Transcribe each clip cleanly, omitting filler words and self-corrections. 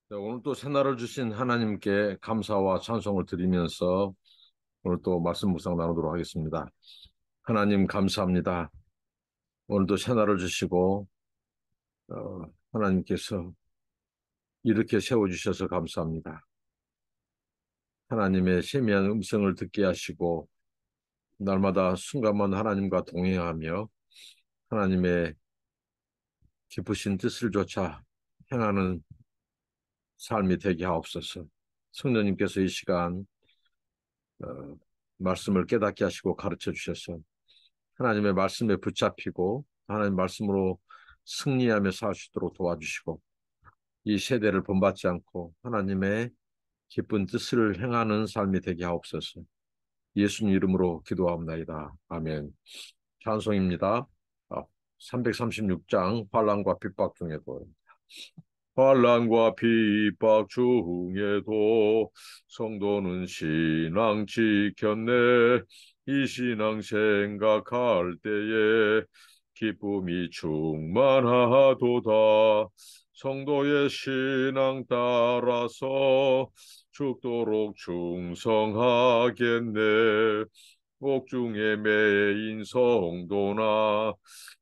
네, 오늘 또 새날을 주신 하나님께 감사와 찬송을 드리면서 오늘 또 말씀 묵상 나누도록 하겠습니다. 하나님 감사합니다. 오늘도 새날을 주시고 하나님께서 이렇게 세워주셔서 감사합니다. 하나님의 세미한 음성을 듣게 하시고 날마다 순간만 하나님과 동행하며 하나님의 기쁘신 뜻을 좇아 행하는 삶이 되게 하옵소서. 성령님께서 이 시간 말씀을 깨닫게 하시고 가르쳐 주셔서 하나님의 말씀에 붙잡히고 하나님 말씀으로 승리하며 살 수 있도록 도와주시고 이 세대를 본받지 않고 하나님의 기쁜 뜻을 행하는 삶이 되게 하옵소서. 예수님 이름으로 기도합나이다. 아멘. 찬송입니다. 336장 환난과 핍박 중에도 환난과 핍박 중에도 성도는 신앙 지켰네. 이 신앙 생각할 때에 기쁨이 충만하도다. 성도의 신앙 따라서 죽도록 충성하겠네. 옥중에 매인 성도나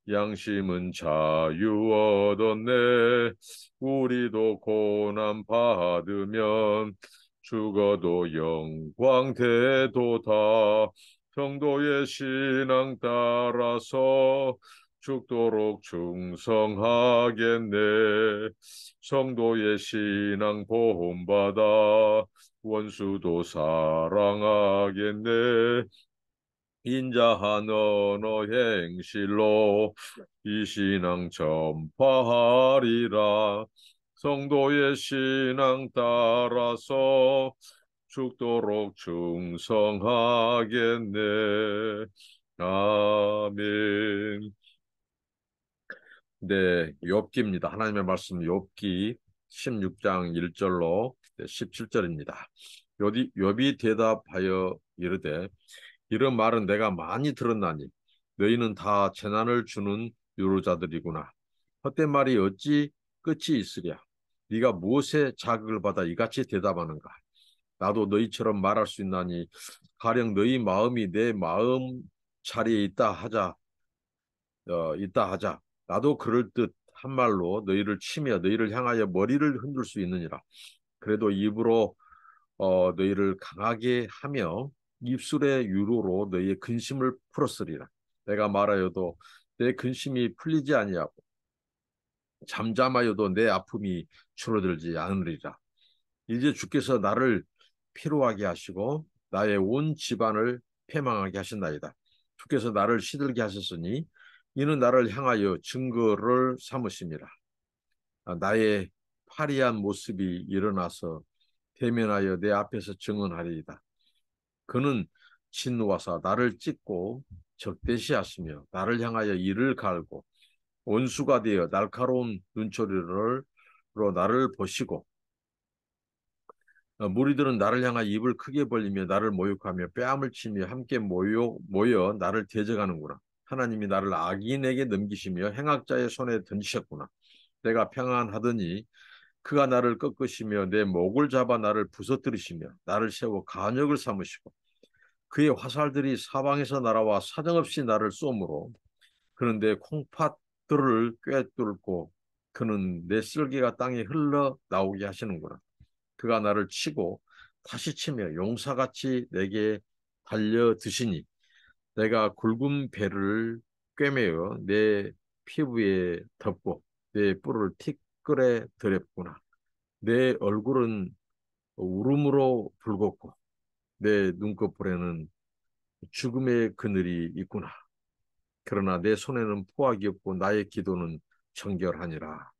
양심은 자유 얻었네. 우리도 고난 받으면 죽어도 영광 되도다. 성도의 신앙 따라서 죽도록 충성하겠네. 성도의 신앙 본받아 원수도 사랑하겠네. 인자한 언어 행실로 이 신앙 전파하리라. 성도의 신앙 따라서 죽도록 충성하겠네. 아멘. 네, 욥기입니다. 하나님의 말씀 욥기 16장 1절로 17절입니다. 욥이 대답하여 이르되 이런 말은 내가 많이 들었나니 너희는 다 재난을 주는 유로자들이구나. 헛된 말이 어찌 끝이 있으랴. 네가 무엇에 자극을 받아 이같이 대답하는가. 나도 너희처럼 말할 수 있나니 가령 너희 마음이 내 마음 자리에 있다 하자. 나도 그럴 듯 한 말로 너희를 치며 너희를 향하여 머리를 흔들 수 있느니라. 그래도 입으로 너희를 강하게 하며 입술의 유로로 너희의 근심을 풀었으리라. 내가 말하여도 내 근심이 풀리지 아니하고 잠잠하여도 내 아픔이 줄어들지 않으리라. 이제 주께서 나를 피로하게 하시고 나의 온 집안을 패망하게 하신나이다. 주께서 나를 시들게 하셨으니 이는 나를 향하여 증거를 삼으심이라. 나의 파리한 모습이 일어나서 대면하여 내 앞에서 증언하리이다. 그는 진노하사 나를 찢고 적대시하시며 나를 향하여 이를 갈고 원수가 되어 날카로운 눈초리로 나를 보시고 무리들은 나를 향하여 입을 크게 벌리며 나를 모욕하며 뺨을 치며 함께 모여 나를 대적하는구나. 하나님이 나를 악인에게 넘기시며 행악자의 손에 던지셨구나. 내가 평안하더니 그가 나를 꺾으시며 내 목을 잡아 나를 부서뜨리시며 나를 세워 간역을 삼으시고 그의 화살들이 사방에서 날아와 사정없이 나를 쏘므로 그런데 콩팥들을 꿰뚫고 그는 내 쓸개가 땅에 흘러 나오게 하시는구나. 그가 나를 치고 다시 치며 용사같이 내게 달려드시니 내가 굵은 배를 꿰매어 내 피부에 덮고 내 뿔을 티끌에 들였구나. 내 얼굴은 울음으로 붉었고 내 눈꺼풀에는 죽음의 그늘이 있구나. 그러나 내 손에는 포악이 없고 나의 기도는 정결하니라.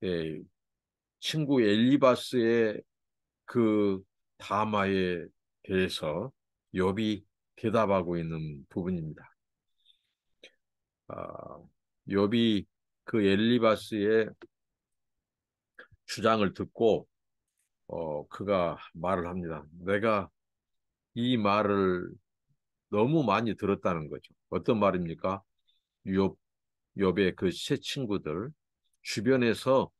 예, 친구 엘리바스의 그 다마에 대해서 욥이 대답하고 있는 부분입니다. 아, 욥이 그 엘리바스의 주장을 듣고 그가 말을 합니다. 내가 이 말을 너무 많이 들었다는 거죠. 어떤 말입니까? 욥, 욥의 그 세 친구들 주변에서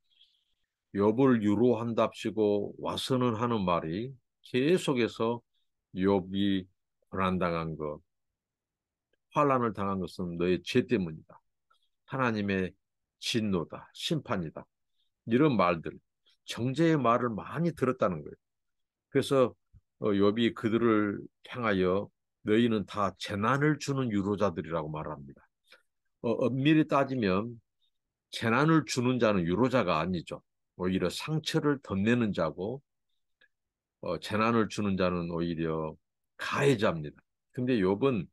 욥을 유로한답시고 와서는 하는 말이 계속해서 욥이 고난당한 것, 환난을 당한 것은 너의 죄 때문이다. 하나님의 진노다, 심판이다. 이런 말들, 정죄의 말을 많이 들었다는 거예요. 그래서 욥이 그들을 향하여 너희는 다 재난을 주는 유로자들이라고 말합니다. 엄밀히 따지면 재난을 주는 자는 유로자가 아니죠. 오히려 상처를 덧내는 자고 재난을 주는 자는 오히려 가해자입니다. 근데 욥은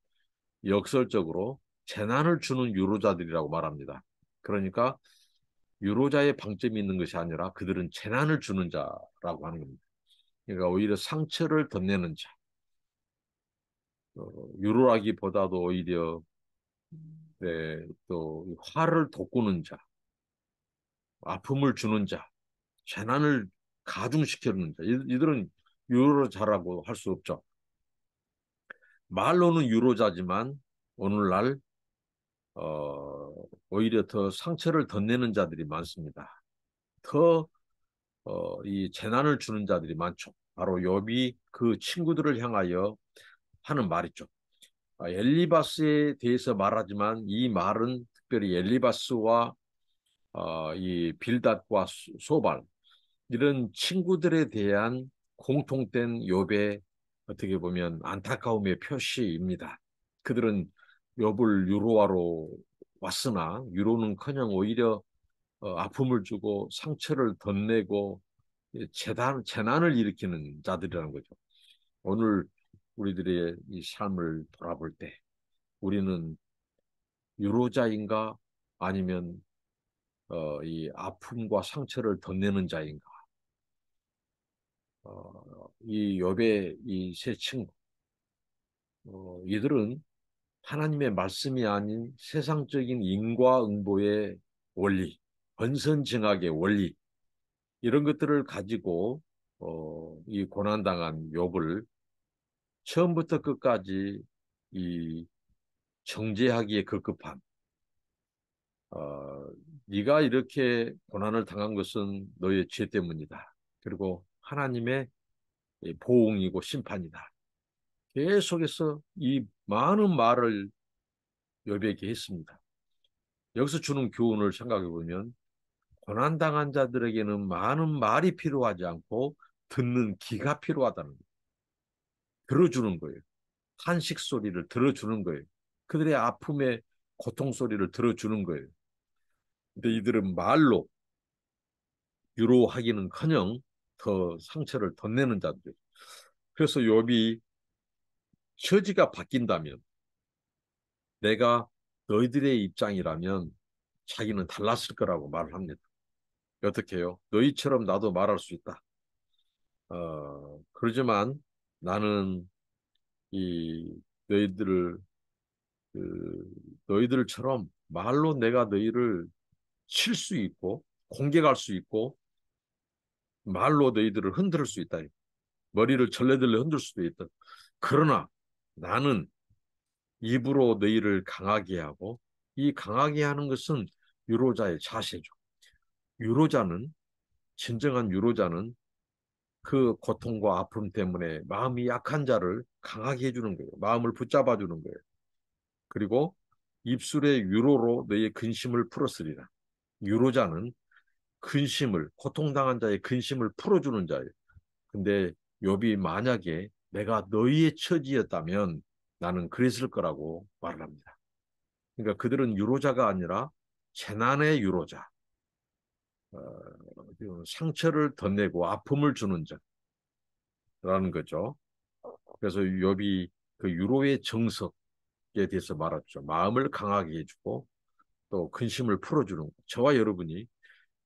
역설적으로 재난을 주는 유로자들이라고 말합니다. 그러니까 유로자의 방점이 있는 것이 아니라 그들은 재난을 주는 자라고 하는 겁니다. 그러니까 오히려 상처를 덧내는 자, 유로라기보다도 오히려 네, 또 화를 돋구는 자, 아픔을 주는 자, 재난을 가중시키는 자, 이들은 유로자라고 할 수 없죠. 말로는 유로자지만 오늘날 어, 오히려 더 상처를 덧내는 자들이 많습니다. 더 이 재난을 주는 자들이 많죠. 바로 욥이 그 친구들을 향하여 하는 말이죠. 엘리바스에 대해서 말하지만 이 말은 특별히 엘리바스와 이 빌닷과 소발 이런 친구들에 대한 공통된 욥의 어떻게 보면 안타까움의 표시입니다. 그들은 욥을 유로하러 왔으나 유로는커녕 오히려 아픔을 주고 상처를 덧내고 재난을 일으키는 자들이라는 거죠. 오늘 우리들의 이 삶을 돌아볼 때 우리는 유로자인가 아니면 이 아픔과 상처를 덧내는 자인가? 이 욥의 이 세 친구, 이들은 하나님의 말씀이 아닌 세상적인 인과응보의 원리, 권선징악의 원리 이런 것들을 가지고 이 고난당한 욥을 처음부터 끝까지 이 정죄하기에 급급한 어, 네가 이렇게 고난을 당한 것은 너의 죄 때문이다. 그리고 하나님의 보응이고 심판이다. 계속해서 이 많은 말을 욥에게 했습니다. 여기서 주는 교훈을 생각해 보면 고난당한 자들에게는 많은 말이 필요하지 않고 듣는 귀가 필요하다는 거예요. 들어주는 거예요. 탄식 소리를 들어주는 거예요. 그들의 아픔의 고통 소리를 들어주는 거예요. 근데 이들은 말로 위로하기는커녕 더 상처를 덧내는 자들. 그래서 욥이 처지가 바뀐다면 내가 너희들의 입장이라면 자기는 달랐을 거라고 말을 합니다. 어떻게 해요? 너희처럼 나도 말할 수 있다. 그러지만 나는 이 너희들을 너희들처럼 말로 내가 너희를 칠 수 있고 공격할 수 있고 말로 너희들을 흔들 수 있다. 머리를 절레절레 흔들 수도 있다. 그러나 나는 입으로 너희를 강하게 하고 이 강하게 하는 것은 유로자의 자세죠. 유로자는 진정한 유로자는 그 고통과 아픔 때문에 마음이 약한 자를 강하게 해주는 거예요. 마음을 붙잡아 주는 거예요. 그리고 입술의 유로로 너희의 근심을 풀었으리라. 유로자는 근심을 고통당한 자의 근심을 풀어주는 자예요. 근데 욥이 만약에 내가 너희의 처지였다면 나는 그랬을 거라고 말을 합니다. 그러니까 그들은 유로자가 아니라 재난의 유로자, 상처를 덧내고 아픔을 주는 자라는 거죠. 그래서 욥이 그 유로의 정석에 대해서 말했죠. 마음을 강하게 해주고 또 근심을 풀어주는 것. 저와 여러분이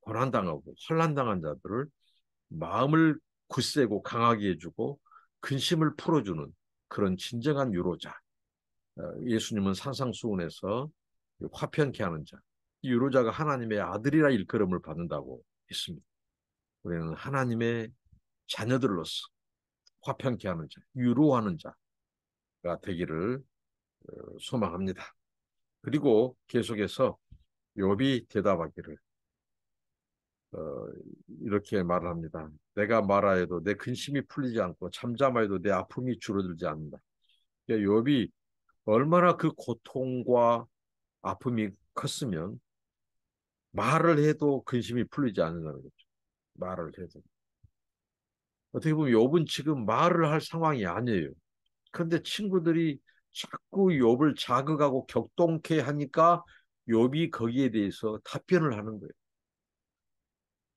고난당하고 환난당한 자들을 마음을 굳세고 강하게 해주고 근심을 풀어주는 그런 진정한 유로자. 예수님은 산상수훈에서 화평케 하는 자. 이 유로자가 하나님의 아들이라 일컬음을 받는다고 했습니다. 우리는 하나님의 자녀들로서 화평케 하는 자, 유로하는 자가 되기를 소망합니다. 그리고 계속해서 욥이 대답하기를 어, 이렇게 말을 합니다. 내가 말하여도 내 근심이 풀리지 않고 잠잠하여도 내 아픔이 줄어들지 않는다. 그러니까 욥이 얼마나 그 고통과 아픔이 컸으면 말을 해도 근심이 풀리지 않는다는 거죠. 말을 해도. 어떻게 보면 욥은 지금 말을 할 상황이 아니에요. 그런데 친구들이 자꾸 욥을 자극하고 격동케 하니까 욥이 거기에 대해서 답변을 하는 거예요.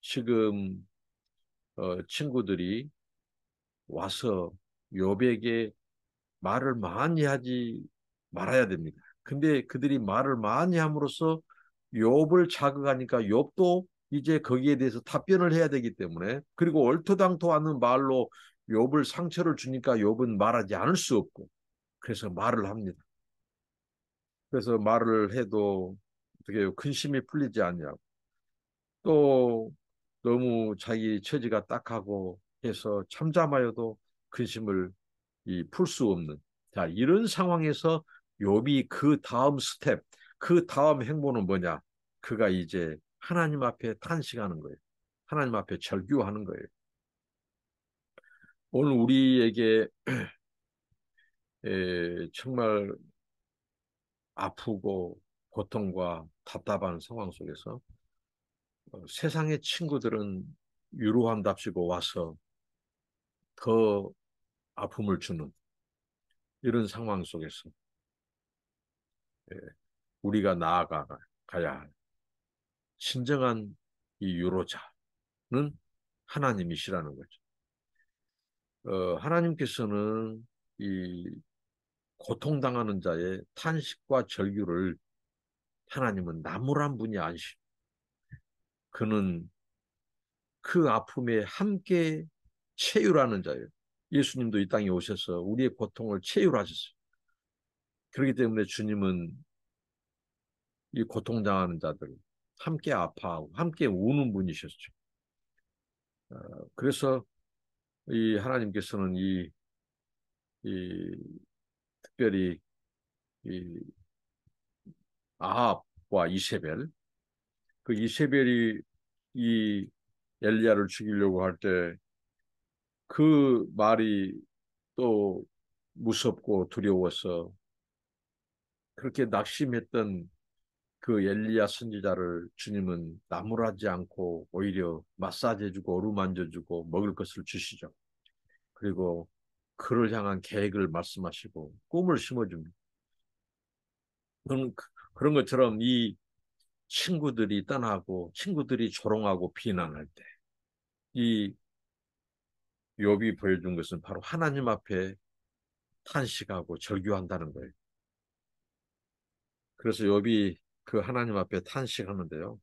지금 친구들이 와서 욥에게 말을 많이 하지 말아야 됩니다. 근데 그들이 말을 많이 함으로써 욥을 자극하니까 욥도 이제 거기에 대해서 답변을 해야 되기 때문에 그리고 얼토당토 않은 말로 욥을 상처를 주니까 욥은 말하지 않을 수 없고 그래서 말을 합니다. 그래서 말을 해도 어떻게 해요? 근심이 풀리지 않냐고. 또 너무 자기 처지가 딱하고 해서 참잠하여도 근심을 풀 수 없는 자 이런 상황에서 욥이 그 다음 스텝 그 다음 행보는 뭐냐 그가 이제 하나님 앞에 탄식하는 거예요. 하나님 앞에 절규하는 거예요. 오늘 우리에게 정말 아프고 고통과 답답한 상황 속에서 세상의 친구들은 위로한답시고 와서 더 아픔을 주는 이런 상황 속에서 예, 우리가 나아가야 할 진정한 이 유로자는 하나님이시라는 거죠. 하나님께서는 이 고통당하는 자의 탄식과 절규를 하나님은 나무란 분이 아니시. 그는 그 아픔에 함께 체휼하는 자예요. 예수님도 이 땅에 오셔서 우리의 고통을 체휼하셨어요. 그렇기 때문에 주님은 이 고통당하는 자들 함께 아파하고 함께 우는 분이셨죠. 그래서 이 하나님께서는 이 특별히 이 아합과 이세벨 그 이세벨이 이 엘리야를 죽이려고 할 때 그 말이 또 무섭고 두려워서 그렇게 낙심했던 그 엘리야 선지자를 주님은 나무라지 않고 오히려 마사지해주고 어루만져주고 먹을 것을 주시죠. 그리고 그를 향한 계획을 말씀하시고 꿈을 심어줍니다. 그런 것처럼 이 친구들이 떠나고 친구들이 조롱하고 비난할 때 이 욥이 보여준 것은 바로 하나님 앞에 탄식하고 절규한다는 거예요. 그래서 욥이 그 하나님 앞에 탄식하는데요.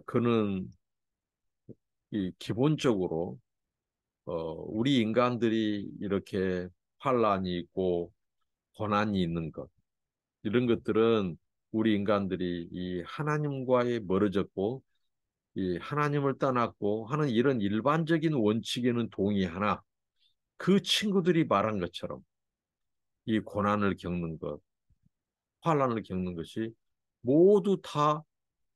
그는 이 기본적으로 우리 인간들이 이렇게 환란이 있고 고난이 있는 것 이런 것들은 우리 인간들이 이 하나님과의 멀어졌고 이 하나님을 떠났고 하는 이런 일반적인 원칙에는 동의하나 그 친구들이 말한 것처럼 이 고난을 겪는 것, 환란을 겪는 것이 모두 다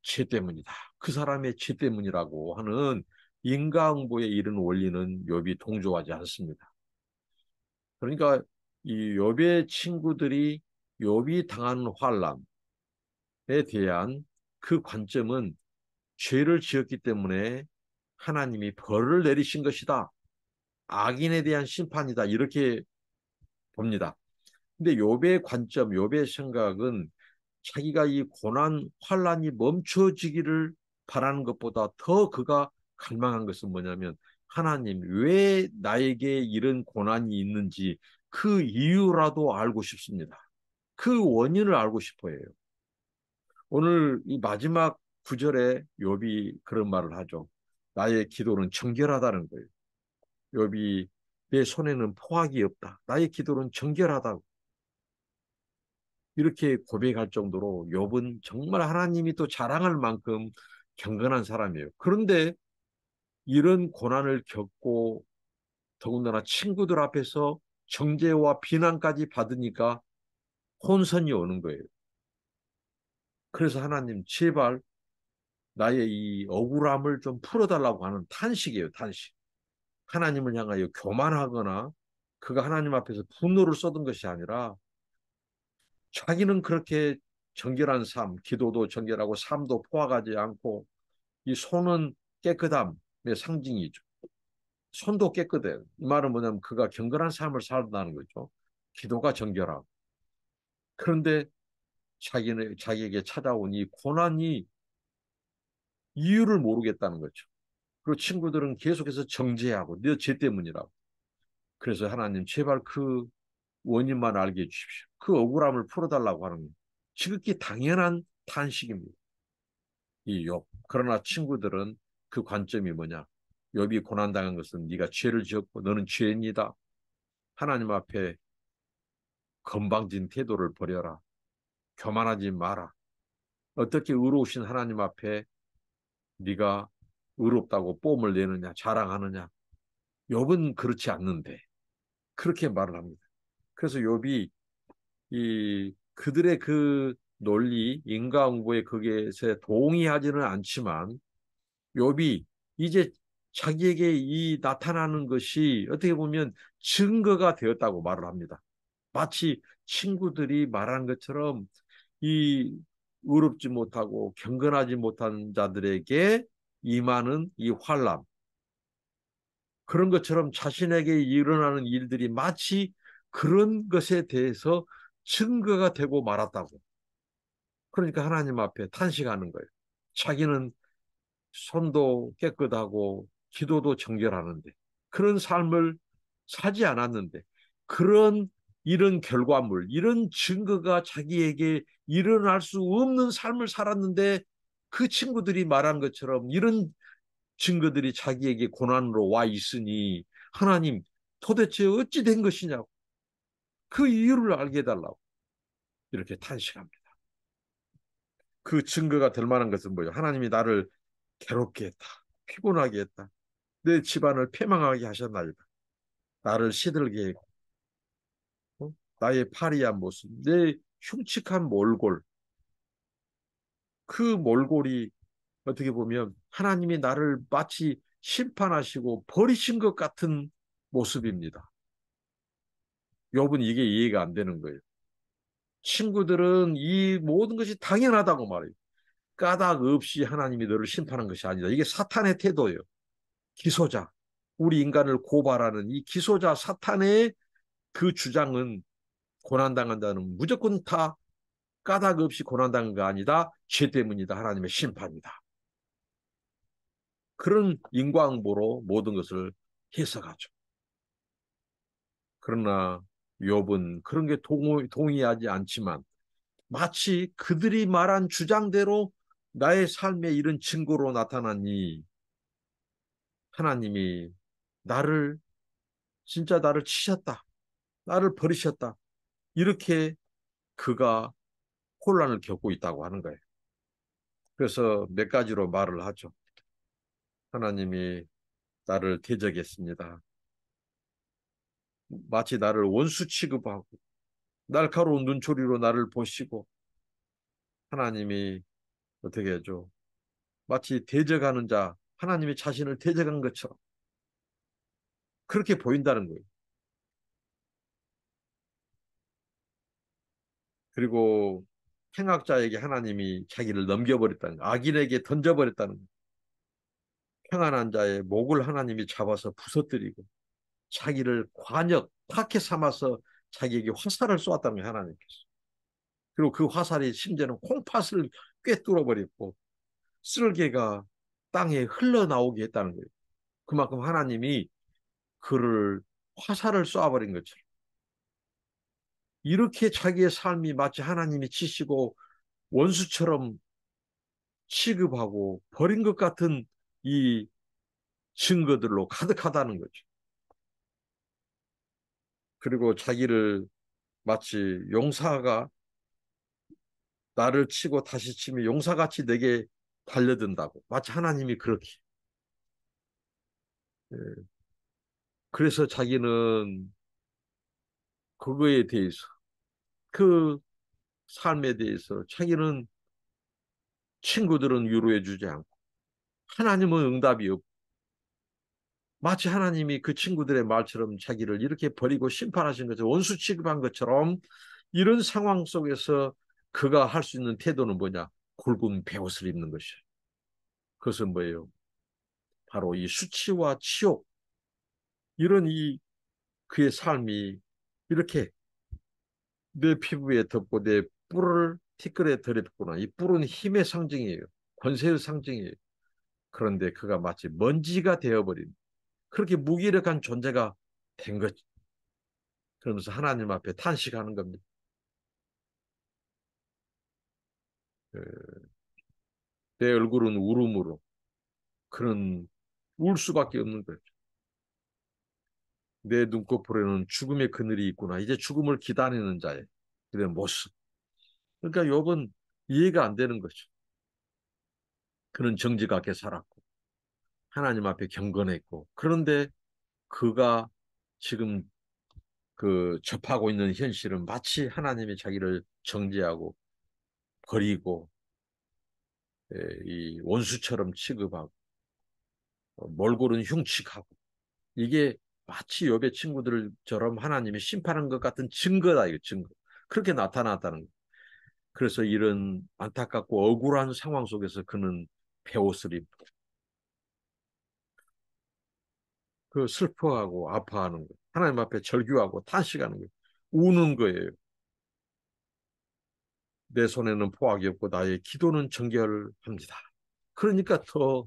죄 때문이다. 그 사람의 죄 때문이라고 하는 인과응보에 이른 원리는 욥이 동조하지 않습니다. 그러니까 이 욥의 친구들이 욥이 당한 환란에 대한 그 관점은 죄를 지었기 때문에 하나님이 벌을 내리신 것이다. 악인에 대한 심판이다. 이렇게 봅니다. 근데 욥의 관점, 욥의 생각은 자기가 이 고난, 환란이 멈춰지기를 바라는 것보다 더 그가 갈망한 것은 뭐냐면 하나님 왜 나에게 이런 고난이 있는지 그 이유라도 알고 싶습니다. 그 원인을 알고 싶어 해요. 오늘 이 마지막 구절에 욥이 그런 말을 하죠. 나의 기도는 정결하다는 거예요. 욥이 내 손에는 포악이 없다. 나의 기도는 정결하다고. 이렇게 고백할 정도로 욥은 정말 하나님이 또 자랑할 만큼 경건한 사람이에요. 그런데 이런 고난을 겪고 더군다나 친구들 앞에서 정죄와 비난까지 받으니까 혼선이 오는 거예요. 그래서 하나님 제발 나의 이 억울함을 좀 풀어달라고 하는 탄식이에요, 탄식. 하나님을 향하여 교만하거나 그가 하나님 앞에서 분노를 쏟은 것이 아니라 자기는 그렇게 정결한 삶, 기도도 정결하고 삶도 포악하지 않고 이 손은 깨끗함의 상징이죠. 손도 깨끗해요. 이 말은 뭐냐면 그가 경건한 삶을 살다는 거죠. 기도가 정결하고. 그런데 자기에게 찾아온 이 고난이 이유를 모르겠다는 거죠. 그리고 친구들은 계속해서 정죄하고 너 죄 때문이라고. 그래서 하나님 제발 그 원인만 알게 해주십시오. 그 억울함을 풀어달라고 하는 지극히 당연한 탄식입니다. 이 욥. 그러나 친구들은 그 관점이 뭐냐? 욥이 고난당한 것은 네가 죄를 지었고 너는 죄인이다. 하나님 앞에 건방진 태도를 버려라. 교만하지 마라. 어떻게 의로우신 하나님 앞에 네가 의롭다고 뽐을 내느냐, 자랑하느냐. 욥은 그렇지 않는데 그렇게 말을 합니다. 그래서 욥이 이 그들의 그 논리, 인과응보에 거기에서 동의하지는 않지만 욥이 이제 자기에게 이 나타나는 것이 어떻게 보면 증거가 되었다고 말을 합니다. 마치 친구들이 말한 것처럼 이 의롭지 못하고 경건하지 못한 자들에게 임하는 이 환난 그런 것처럼 자신에게 일어나는 일들이 마치 그런 것에 대해서 증거가 되고 말았다고. 그러니까 하나님 앞에 탄식하는 거예요. 자기는 손도 깨끗하고 기도도 정결하는데 그런 삶을 사지 않았는데 그런 이런 결과물, 이런 증거가 자기에게 일어날 수 없는 삶을 살았는데 그 친구들이 말한 것처럼 이런 증거들이 자기에게 고난으로 와 있으니 하나님 도대체 어찌 된 것이냐고 그 이유를 알게 해달라고 이렇게 탄식합니다. 그 증거가 될 만한 것은 뭐예요? 하나님이 나를 괴롭게 했다. 피곤하게 했다. 내 집안을 패망하게 하셨나이다. 나를 시들게 했고 나의 파리한 모습, 내 흉측한 몰골, 그 몰골이 어떻게 보면 하나님이 나를 마치 심판하시고 버리신 것 같은 모습입니다. 욥은 이게 이해가 안 되는 거예요. 친구들은 이 모든 것이 당연하다고 말해요. 까닭 없이 하나님이 너를 심판한 것이 아니다. 이게 사탄의 태도예요. 기소자, 우리 인간을 고발하는 이 기소자 사탄의 그 주장은 고난당한다는 무조건 다 까닭 없이 고난당한 거 아니다. 죄 때문이다. 하나님의 심판이다. 그런 인과응보로 모든 것을 해석하죠. 그러나 욥은 그런 게 동의하지 않지만 마치 그들이 말한 주장대로 나의 삶에 이런 증거로 나타나니 하나님이 나를 진짜 나를 치셨다. 나를 버리셨다. 이렇게 그가 혼란을 겪고 있다고 하는 거예요. 그래서 몇 가지로 말을 하죠. 하나님이 나를 대적했습니다. 마치 나를 원수 취급하고 날카로운 눈초리로 나를 보시고 하나님이 어떻게 해줘? 마치 대적하는 자, 하나님이 자신을 대적한 것처럼 그렇게 보인다는 거예요. 그리고 행악자에게 하나님이 자기를 넘겨버렸다는 거예요. 악인에게 던져버렸다는 거예요. 평안한 자의 목을 하나님이 잡아서 부서뜨리고 자기를 관역, 타켓 삼아서 자기에게 화살을 쏘았다는 거예요, 하나님께서. 그리고 그 화살이 심지어는 콩팥을 꿰뚫어 버렸고 쓸개가 땅에 흘러나오게 했다는 거예요. 그만큼 하나님이 그를 화살을 쏘아버린 것처럼 이렇게 자기의 삶이 마치 하나님이 치시고 원수처럼 취급하고 버린 것 같은 이 증거들로 가득하다는 거죠. 그리고 자기를 마치 용사가 나를 치고 다시 치면 용사같이 내게 달려든다고. 마치 하나님이 그렇게. 예. 그래서 자기는 그거에 대해서 그 삶에 대해서 자기는 친구들은 위로해 주지 않고 하나님은 응답이 없고 마치 하나님이 그 친구들의 말처럼 자기를 이렇게 버리고 심판하신 것처럼 원수 취급한 것처럼 이런 상황 속에서 그가 할 수 있는 태도는 뭐냐? 굵은 베옷을 입는 것이에요. 그것은 뭐예요? 바로 이 수치와 치욕 이런 이 그의 삶이 이렇게 내 피부에 덮고 내 뿔을 티끌에 들이붓구나. 이 뿔은 힘의 상징이에요. 권세의 상징이에요. 그런데 그가 마치 먼지가 되어버린 그렇게 무기력한 존재가 된 거죠. 그러면서 하나님 앞에 탄식하는 겁니다. 내 얼굴은 울음으로 그런 울 수밖에 없는 거죠. 내 눈꺼풀에는 죽음의 그늘이 있구나. 이제 죽음을 기다리는 자의 그런 모습. 그러니까 욥은 이해가 안 되는 거죠. 그는 정직하게 살았고 하나님 앞에 경건했고 그런데 그가 지금 그 접하고 있는 현실은 마치 하나님이 자기를 정죄하고 버리고 이 원수처럼 취급하고 몰골은 흉측하고 이게 마치 욥의 친구들처럼 하나님이 심판한 것 같은 증거다 이거 증거. 그렇게 나타났다는 거예요. 그래서 이런 안타깝고 억울한 상황 속에서 그는 베옷을 입고 그 슬퍼하고 아파하는 거예요. 하나님 앞에 절규하고 탄식하는 거예요. 우는 거예요. 내 손에는 포악이 없고 나의 기도는 정결합니다. 그러니까 더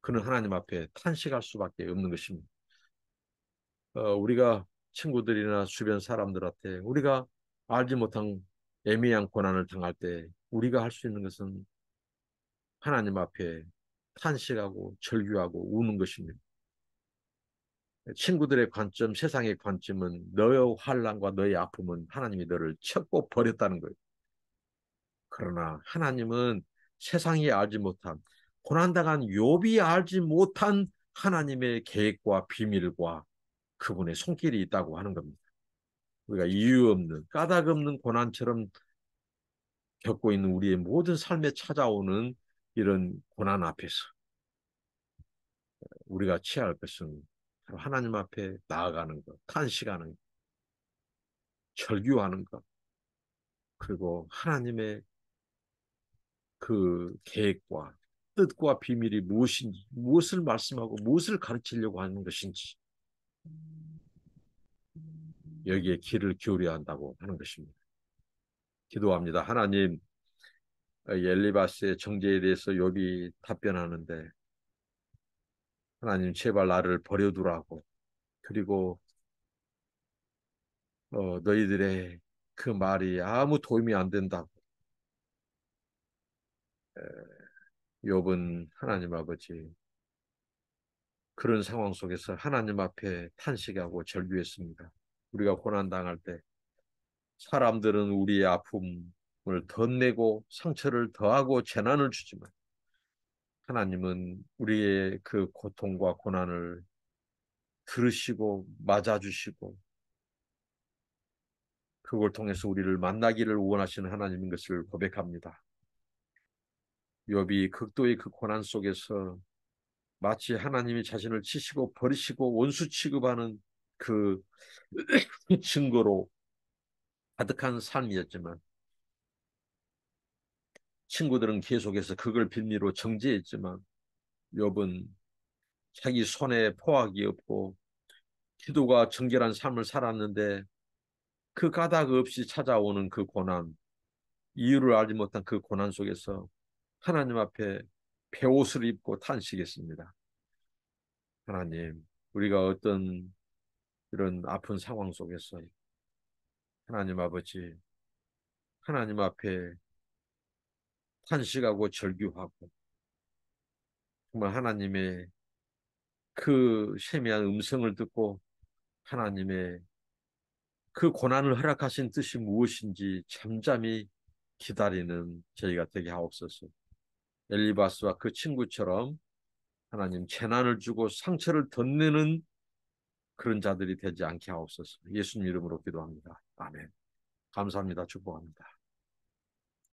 그는 하나님 앞에 탄식할 수밖에 없는 것입니다. 우리가 친구들이나 주변 사람들한테 우리가 알지 못한 애매한 고난을 당할 때 우리가 할 수 있는 것은 하나님 앞에 탄식하고 절규하고 우는 것입니다. 친구들의 관점, 세상의 관점은 너의 환난과 너의 아픔은 하나님이 너를 쳤고 버렸다는 거예요. 그러나 하나님은 세상이 알지 못한 고난당한 욥이 알지 못한 하나님의 계획과 비밀과 그분의 손길이 있다고 하는 겁니다. 우리가 이유 없는 까닭 없는 고난처럼 겪고 있는 우리의 모든 삶에 찾아오는 이런 고난 앞에서 우리가 취할 것은 바로 하나님 앞에 나아가는 것, 탄식하는 것, 절규하는 것, 그리고 하나님의 그 계획과 뜻과 비밀이 무엇인지, 무엇을 말씀하고 무엇을 가르치려고 하는 것인지 여기에 귀를 기울여야 한다고 하는 것입니다. 기도합니다. 하나님, 엘리바스의 정죄에 대해서 욥이 답변하는데 하나님 제발 나를 버려두라고 그리고 너희들의 그 말이 아무 도움이 안 된다고 욥은 하나님 아버지 그런 상황 속에서 하나님 앞에 탄식하고 절규했습니다. 우리가 고난당할 때 사람들은 우리의 아픔을 덧내고 상처를 더하고 재난을 주지만 하나님은 우리의 그 고통과 고난을 들으시고 맞아주시고 그걸 통해서 우리를 만나기를 원하시는 하나님인 것을 고백합니다. 욥이 극도의 그 고난 속에서 마치 하나님이 자신을 치시고 버리시고 원수 취급하는 그 증거로 가득한 삶이었지만 친구들은 계속해서 그걸 빌미로 정죄했지만 욥은 자기 손에 포악이 없고 기도가 정결한 삶을 살았는데 그 까닭 없이 찾아오는 그 고난, 이유를 알지 못한 그 고난 속에서 하나님 앞에 베옷을 입고 탄식했습니다. 하나님, 우리가 어떤 이런 아픈 상황 속에서 하나님 아버지, 하나님 앞에 탄식하고 절규하고 정말 하나님의 그 세미한 음성을 듣고 하나님의 그 고난을 허락하신 뜻이 무엇인지 잠잠히 기다리는 저희가 되게 하옵소서. 엘리바스와 그 친구처럼 하나님 재난을 주고 상처를 덧내는 그런 자들이 되지 않게 하옵소서. 예수님 이름으로 기도합니다. 아멘. 감사합니다. 축복합니다.